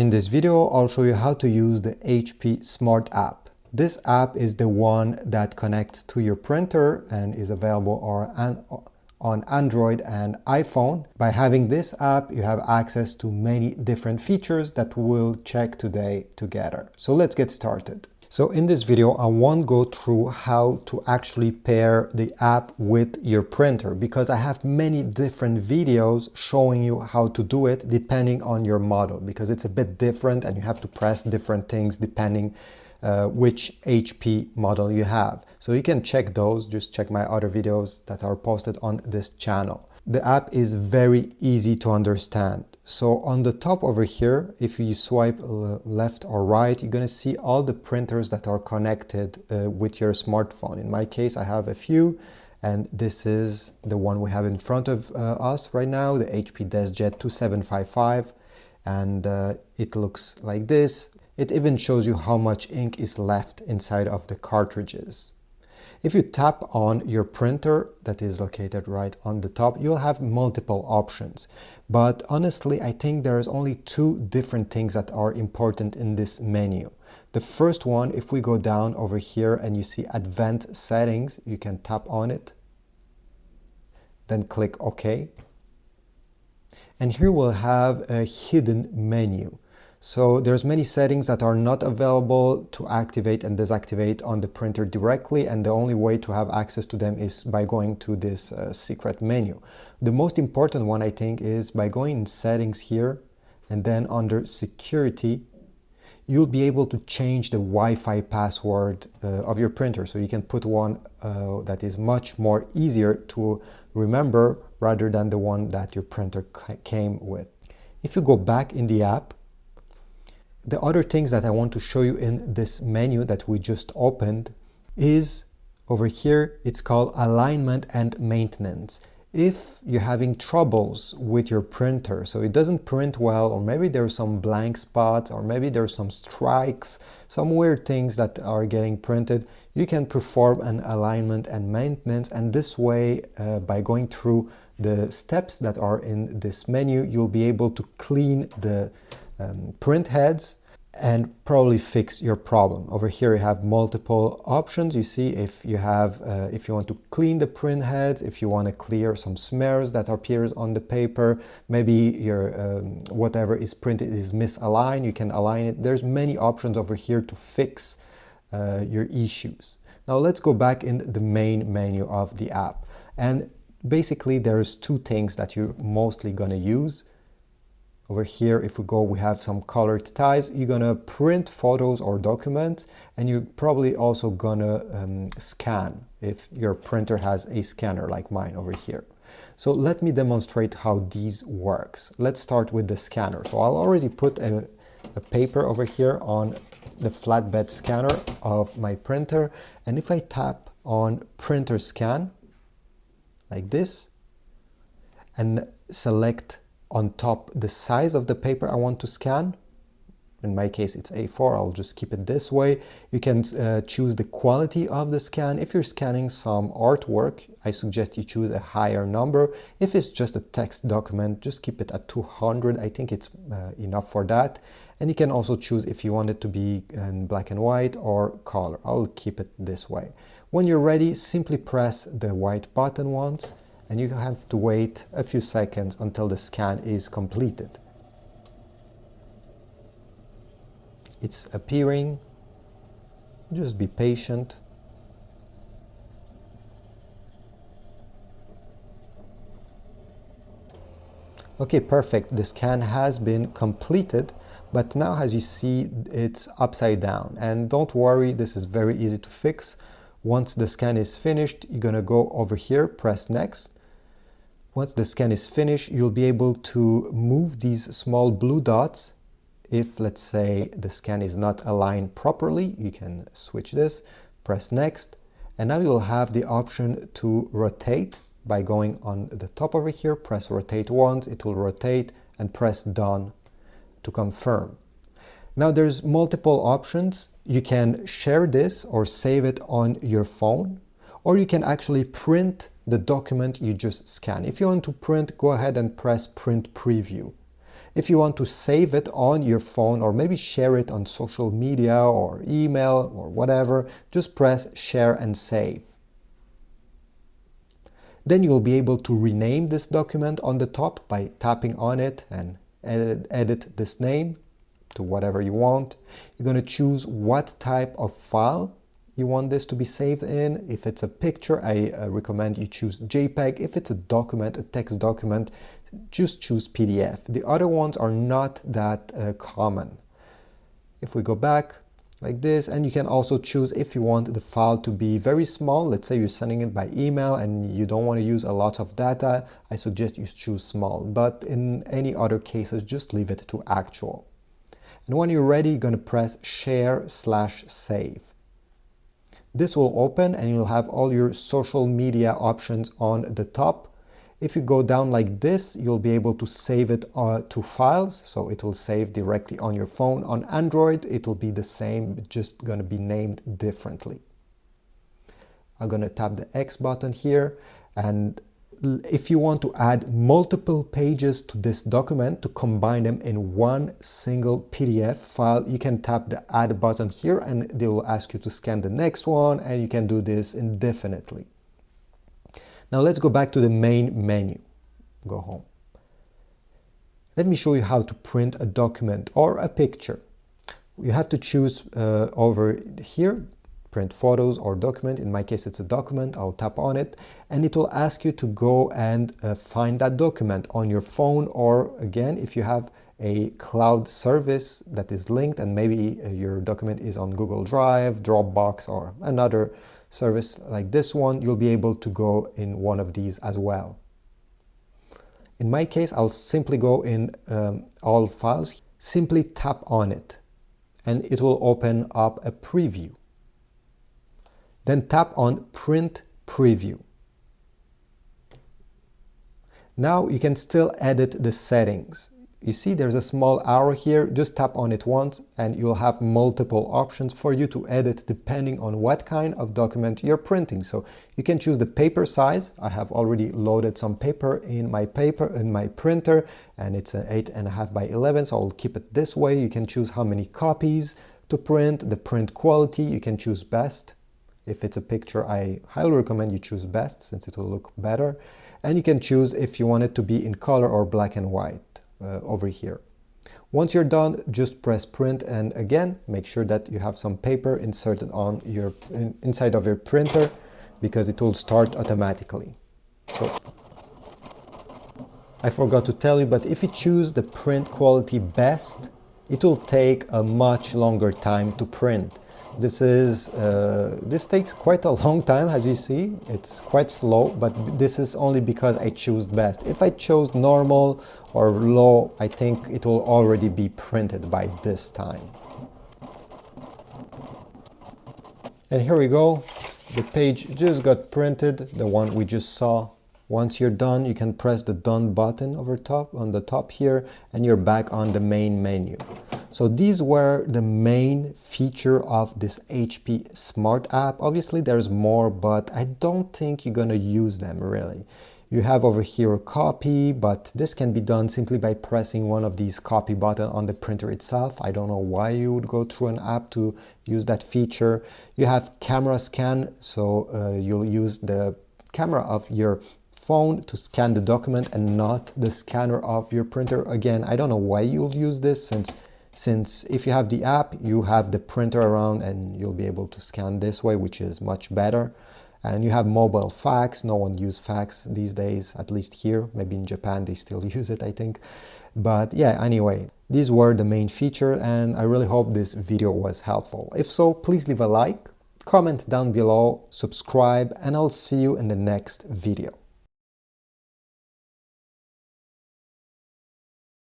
In this video, I'll show you how to use the HP Smart App. This app is the one that connects to your printer and is available on Android and iPhone. By having this app, you have access to many different features that we'll check today together. So let's get started. So in this video, I won't go through how to actually pair the app with your printer because I have many different videos showing you how to do it depending on your model, because it's a bit different and you have to press different things depending which HP model you have. So you can check those, just check my other videos that are posted on this channel. The app is very easy to understand. So on the top over here, if you swipe left or right, you're going to see all the printers that are connected with your smartphone. In my case, I have a few, and this is the one we have in front of us right now, the HP DeskJet 2755, and it looks like this. It even shows you how much ink is left inside of the cartridges. If you tap on your printer that is located right on the top, you'll have multiple options. But honestly, I think there's only two different things that are important in this menu. The first one, if we go down over here and you see Advanced Settings, you can tap on it, then click OK. And here we'll have a hidden menu. So there's many settings that are not available to activate and deactivate on the printer directly, and the only way to have access to them is by going to this secret menu. The most important one, I think, is by going in settings here and then under security, you'll be able to change the Wi-Fi password of your printer. So you can put one that is much more easier to remember rather than the one that your printer came with. If you go back in the app, the other things that I want to show you in this menu that we just opened is over here. It's called Alignment and Maintenance. If you're having troubles with your printer, so it doesn't print well, or maybe there's some blank spots, or maybe there's some strikes, some weird things that are getting printed, you can perform an alignment and maintenance. And this way, by going through the steps that are in this menu, you'll be able to clean the print heads and probably fix your problem. Over here you have multiple options. You see if you have if you want to clean the print heads, if you want to clear some smears that appears on the paper, maybe your whatever is printed is misaligned, you can align it. There's many options over here to fix your issues. Now let's go back in the main menu of the app, and basically there's two things that you're mostly going to use. Over here, if we go, we have some colored ties. You're gonna print photos or documents, and you're probably also gonna scan if your printer has a scanner like mine over here. So let me demonstrate how these works. Let's start with the scanner. So I'll already put a paper over here on the flatbed scanner of my printer. And if I tap on Printer Scan, like this, and select on top the size of the paper I want to scan. In my case it's A4, I'll just keep it this way. You can choose the quality of the scan. If you're scanning some artwork, I suggest you choose a higher number. If it's just a text document, just keep it at 200. I think it's enough for that. And you can also choose if you want it to be in black and white or color. I'll keep it this way. When you're ready, simply press the white button once, and you have to wait a few seconds until the scan is completed. It's appearing. Just be patient. Okay, perfect. The scan has been completed, but now as you see, it's upside down. And don't worry, this is very easy to fix. Once the scan is finished, you're gonna go over here, press next. Once the scan is finished, you'll be able to move these small blue dots. If, let's say, the scan is not aligned properly, you can switch this, press next, and now you'll have the option to rotate by going on the top over here, press rotate once, it will rotate, and press done to confirm. Now there's multiple options. You can share this or save it on your phone, or you can actually print the document you just scanned. If you want to print, go ahead and press print preview. If you want to save it on your phone or maybe share it on social media or email or whatever, just press share and save. Then you'll be able to rename this document on the top by tapping on it and edit this name to whatever you want. You're going to choose what type of file you want this to be saved in. If it's a picture, I recommend you choose JPEG. If it's a document, a text document, just choose PDF. The other ones are not that common. If we go back like this, and you can also choose if you want the file to be very small. Let's say you're sending it by email and you don't want to use a lot of data, I suggest you choose small, but in any other cases, just leave it to actual. And when you're ready, you're going to press share/save. This will open and you'll have all your social media options on the top. If you go down like this, you'll be able to save it to files, so it will save directly on your phone. On Android, it will be the same, just going to be named differently. I'm going to tap the X button here, and if you want to add multiple pages to this document to combine them in one single PDF file, you can tap the Add button here and they will ask you to scan the next one, and you can do this indefinitely. Now let's go back to the main menu. Go home. Let me show you how to print a document or a picture. You have to choose over here, print photos or document. In my case, it's a document. I'll tap on it and it will ask you to go and find that document on your phone, or again, if you have a cloud service that is linked and maybe your document is on Google Drive, Dropbox, or another service like this one, you'll be able to go in one of these as well. In my case, I'll simply go in all files, simply tap on it, and it will open up a preview. Then tap on Print Preview. Now you can still edit the settings. You see there's a small arrow here, just tap on it once and you'll have multiple options for you to edit depending on what kind of document you're printing. So you can choose the paper size. I have already loaded some paper in my printer, and it's an 8.5 by 11, so I'll keep it this way. You can choose how many copies to print, the print quality, you can choose best. If it's a picture, I highly recommend you choose best since it will look better. And you can choose if you want it to be in color or black and white. Over here. Once you're done, just press print, and again make sure that you have some paper inserted on your inside of your printer, because it will start automatically. So I forgot to tell you, but if you choose the print quality best, it will take a much longer time to print. This takes quite a long time, as you see. It's quite slow, but this is only because I choose best. If I chose normal or low, I think it will already be printed by this time. And here we go. The page just got printed, the one we just saw. Once you're done, you can press the Done button on the top here, and you're back on the main menu. So these were the main feature of this HP Smart app. Obviously there's more, but I don't think you're gonna use them really. You have over here a copy, but this can be done simply by pressing one of these copy buttons on the printer itself. I don't know why you would go through an app to use that feature. You have camera scan, so you'll use the camera of your phone to scan the document and not the scanner of your printer. Again, I don't know why you'll use this, since if you have the app, you have the printer around and you'll be able to scan this way, which is much better. And you have mobile fax. No one uses fax these days, at least here. Maybe in Japan they still use it, I think. But yeah, anyway, these were the main feature, and I really hope this video was helpful. If so, please leave a like, comment down below, subscribe, and I'll see you in the next video.